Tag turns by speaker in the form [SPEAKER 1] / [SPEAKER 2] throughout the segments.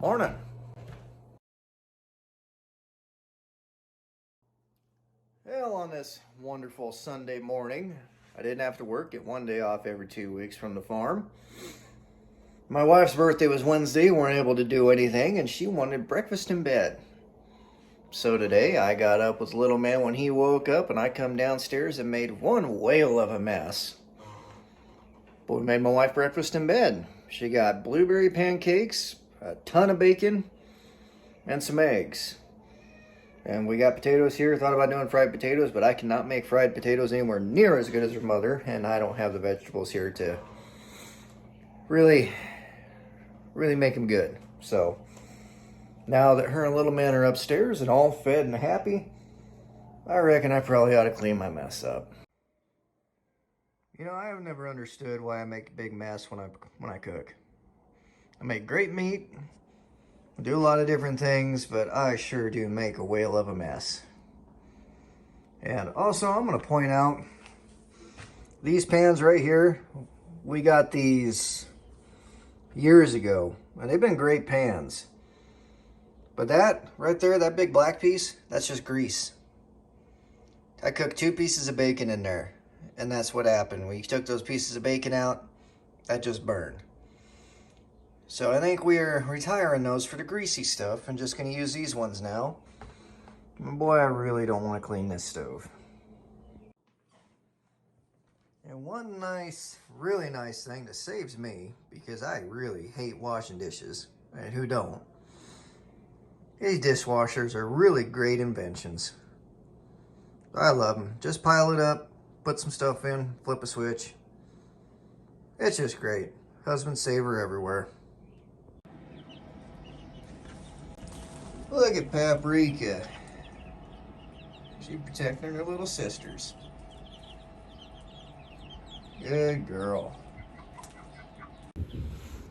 [SPEAKER 1] Morning. Well, on this wonderful Sunday morning, I didn't have to work. Get one day off every 2 weeks from the farm. My wife's birthday was Wednesday. Weren't able to do anything, and she wanted breakfast in bed. So today, I got up with little man when he woke up, and I come downstairs and made one whale of a mess. But we made my wife breakfast in bed. She got blueberry pancakes, a ton of bacon, and some eggs. And we got potatoes here. Thought about doing fried potatoes, but I cannot make fried potatoes anywhere near as good as her mother, and I don't have the vegetables here to really make them good. So now that her and little man are upstairs and all fed and happy, I reckon I probably ought to clean my mess up. You know, I have never understood why I make a big mess when I cook. I make great meat, do a lot of different things, but I sure do make a whale of a mess. And also, I'm going to point out these pans right here. We got these years ago, and they've been great pans. But that right there, that big black piece, that's just grease. I cooked 2 pieces of bacon in there, and that's what happened. We took those pieces of bacon out, that just burned. So I think we're retiring those for the greasy stuff and just going to use these ones now. Boy, I really don't want to clean this stove. And one nice, really nice thing that saves me, because I really hate washing dishes, and who don't? These dishwashers are really great inventions. I love them. Just pile it up, put some stuff in, flip a switch. It's just great. Husband saver everywhere. Look at Paprika. She's protecting her little sisters. Good girl.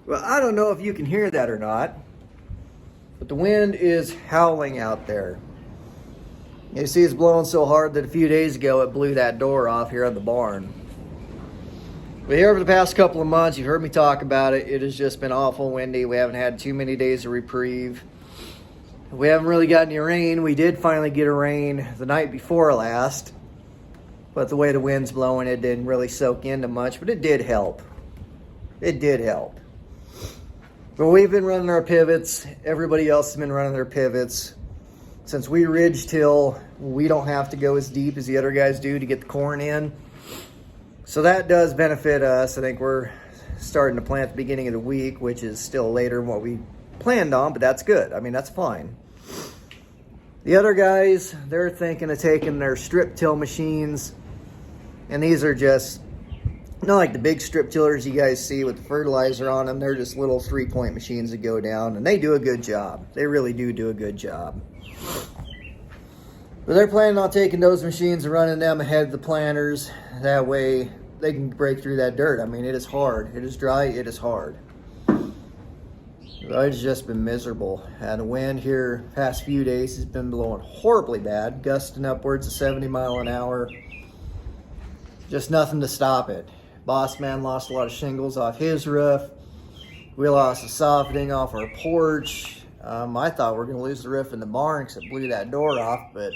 [SPEAKER 1] Well, I don't know if you can hear that or not, but the wind is howling out there. You see it's blowing so hard that a few days ago it blew that door off here at the barn. But here over the past couple of months, you've heard me talk about it. It has just been awful windy. We haven't had too many days of reprieve. We haven't really got any rain. We did finally get a rain the night before last. But the way the wind's blowing, it didn't really soak into much. But it did help. It did help. But we've been running our pivots. Everybody else has been running their pivots. Since we ridge till, we don't have to go as deep as the other guys do to get the corn in. So that does benefit us. I think we're starting to plant at the beginning of the week, which is still later than what we planned on, but that's good. I mean, that's fine. The other guys, they're thinking of taking their strip till machines, and these are just not like the big strip tillers you guys see with the fertilizer on them. They're just little 3-point machines that go down, and they do a good job. They really do a good job. But they're planning on taking those machines and running them ahead of the planters. That way they can break through that dirt. I mean, it is hard. It is dry. It is hard. It's just been miserable. And the wind here past few days has been blowing horribly bad, gusting upwards of 70 miles an hour. Just nothing to stop it. Boss man lost a lot of shingles off his roof. We lost the softening off our porch. I thought we were going to lose the roof in the barn because it blew that door off, but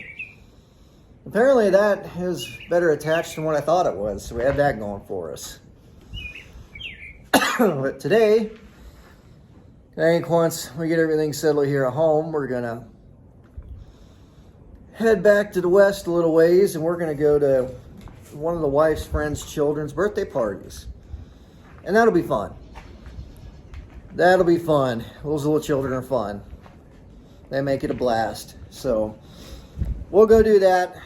[SPEAKER 1] apparently that is better attached than what I thought it was, so we had that going for us. But today, I think once we get everything settled here at home, we're going to head back to the west a little ways, and we're going to go to one of the wife's friends' children's birthday parties. And that'll be fun. That'll be fun. Those little children are fun. They make it a blast. So we'll go do that.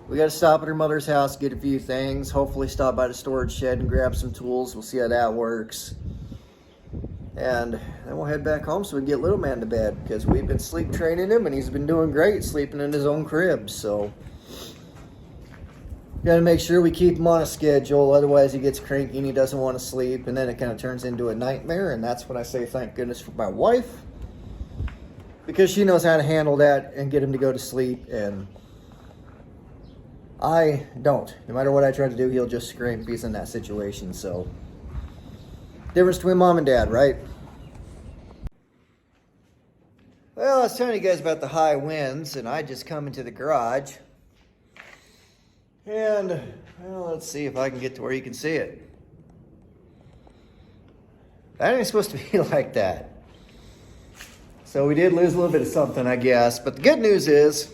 [SPEAKER 1] We got to stop at her mother's house, get a few things. Hopefully stop by the storage shed and grab some tools. We'll see how that works. And then we'll head back home so we can get little man to bed, because we've been sleep training him and he's been doing great sleeping in his own crib. So got to make sure we keep him on a schedule, otherwise he gets cranky and he doesn't want to sleep, and then it kind of turns into a nightmare. And that's when I say thank goodness for my wife, because she knows how to handle that and get him to go to sleep, and I don't. No matter what I try to do, he'll just scream if he's in that situation. So difference between mom and dad, right? Well, I was telling you guys about the high winds, and I just come into the garage. And, well, let's see if I can get to where you can see it. That ain't supposed to be like that. So we did lose a little bit of something, I guess. But the good news is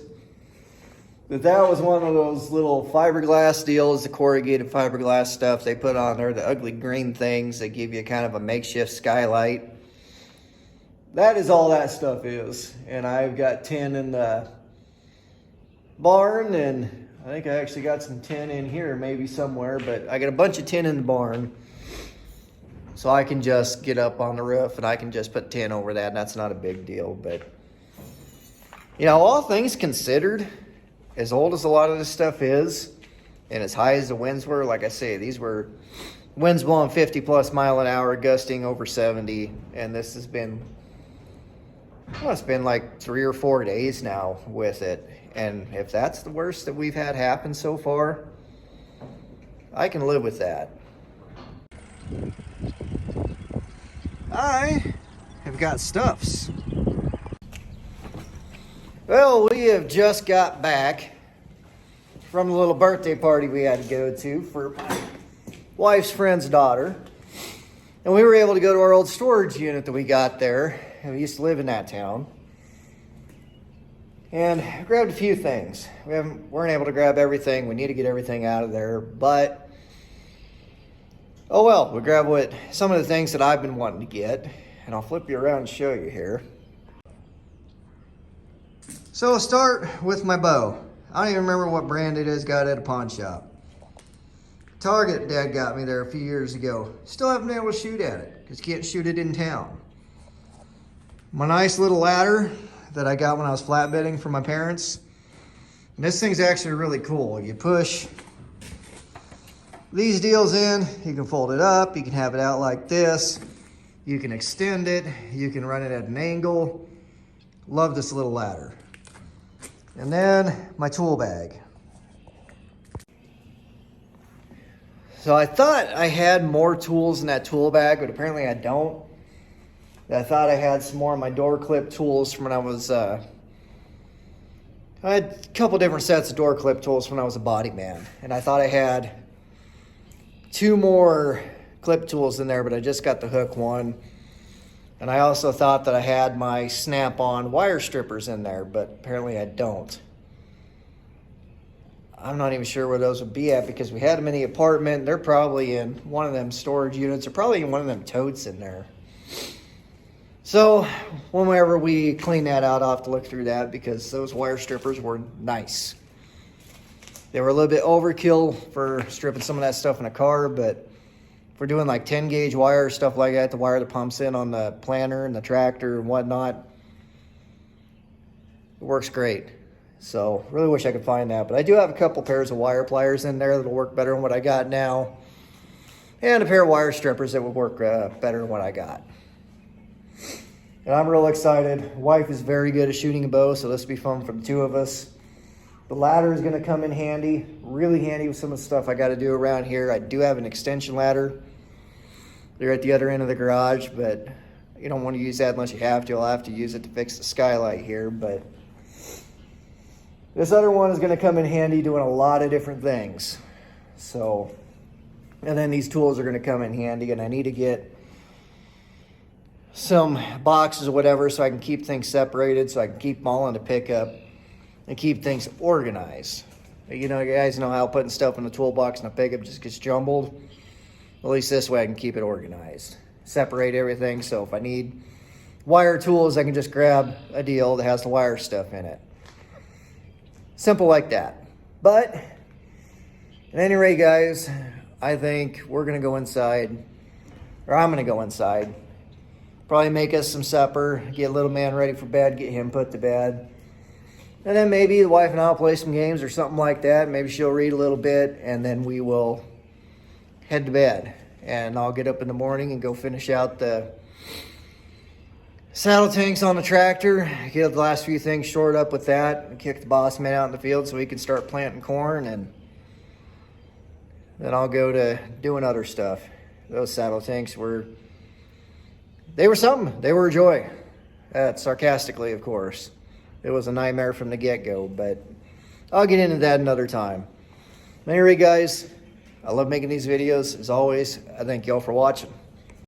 [SPEAKER 1] that was one of those little fiberglass deals, the corrugated fiberglass stuff they put on there, the ugly green things that give you kind of a makeshift skylight. That is all that stuff is. And I've got tin in the barn, and I think I actually got some tin in here maybe somewhere, but I got a bunch of tin in the barn. So I can just get up on the roof and I can just put tin over that, and that's not a big deal. But, you know, all things considered, as old as a lot of this stuff is, and as high as the winds were, like I say, these were winds blowing 50 plus mile an hour, gusting over 70, and this has been, well, it's been like 3 or 4 days now with it. And if that's the worst that we've had happen so far, I can live with that. I have got stuffs. Well, we have just got back from the little birthday party we had to go to for my wife's friend's daughter. And we were able to go to our old storage unit that we got there. And we used to live in that town. And grabbed a few things. We weren't able to grab everything. We need to get everything out of there. But, oh well, we grabbed some of the things that I've been wanting to get. And I'll flip you around and show you here. So I'll start with my bow. I don't even remember what brand it is, got it at a pawn shop. Target Dad got me there a few years ago. Still haven't been able to shoot at it because you can't shoot it in town. My nice little ladder that I got when I was flatbedding for my parents. And this thing's actually really cool. You push these deals in, you can fold it up, you can have it out like this, you can extend it, you can run it at an angle. Love this little ladder. And then my tool bag. So I thought I had more tools in that tool bag, but apparently I don't. I thought I had some more of my door clip tools from when I was, I had a couple different sets of door clip tools when I was a body man. And I thought I had 2 more clip tools in there, but I just got the hook one. And I also thought that I had my snap-on wire strippers in there, but apparently I don't. I'm not even sure where those would be at because we had them in the apartment. They're probably in one of them storage units or probably in one of them totes in there. So whenever we clean that out, I'll have to look through that because those wire strippers were nice. They were a little bit overkill for stripping some of that stuff in a car, but if we're doing like 10 gauge wire, stuff like that, the wire that pumps in on the planter and the tractor and whatnot, it works great. So really wish I could find that, but I do have a couple pairs of wire pliers in there that'll work better than what I got now, and a pair of wire strippers that would work better than what I got. And I'm real excited. Wife is very good at shooting a bow, so this will be fun for the 2 of us. The ladder is going to come in handy, really handy with some of the stuff I got to do around here. I do have an extension ladder. They're at the other end of the garage, but you don't want to use that unless you have to. I'll have to use it to fix the skylight here, but this other one is going to come in handy doing a lot of different things. So, and then these tools are going to come in handy, and I need to get some boxes or whatever so I can keep things separated, so I can keep them all in the pickup and keep things organized. You know, you guys know how putting stuff in the toolbox and a pickup just gets jumbled. At least this way I can keep it organized. Separate everything, so if I need wire tools, I can just grab a deal that has the wire stuff in it. Simple like that. But at any rate, guys, I think we're gonna go inside, or I'm gonna go inside. Probably make us some supper, get little man ready for bed, get him put to bed. And then maybe the wife and I'll play some games or something like that. Maybe she'll read a little bit, and then we will head to bed. And I'll get up in the morning and go finish out the saddle tanks on the tractor, get the last few things shored up with that, and kick the boss man out in the field so he can start planting corn, and then I'll go to doing other stuff. Those saddle tanks were something. They were a joy. Sarcastically, of course. It was a nightmare from the get-go, but I'll get into that another time. Anyway, guys, I love making these videos. As always, I thank y'all for watching.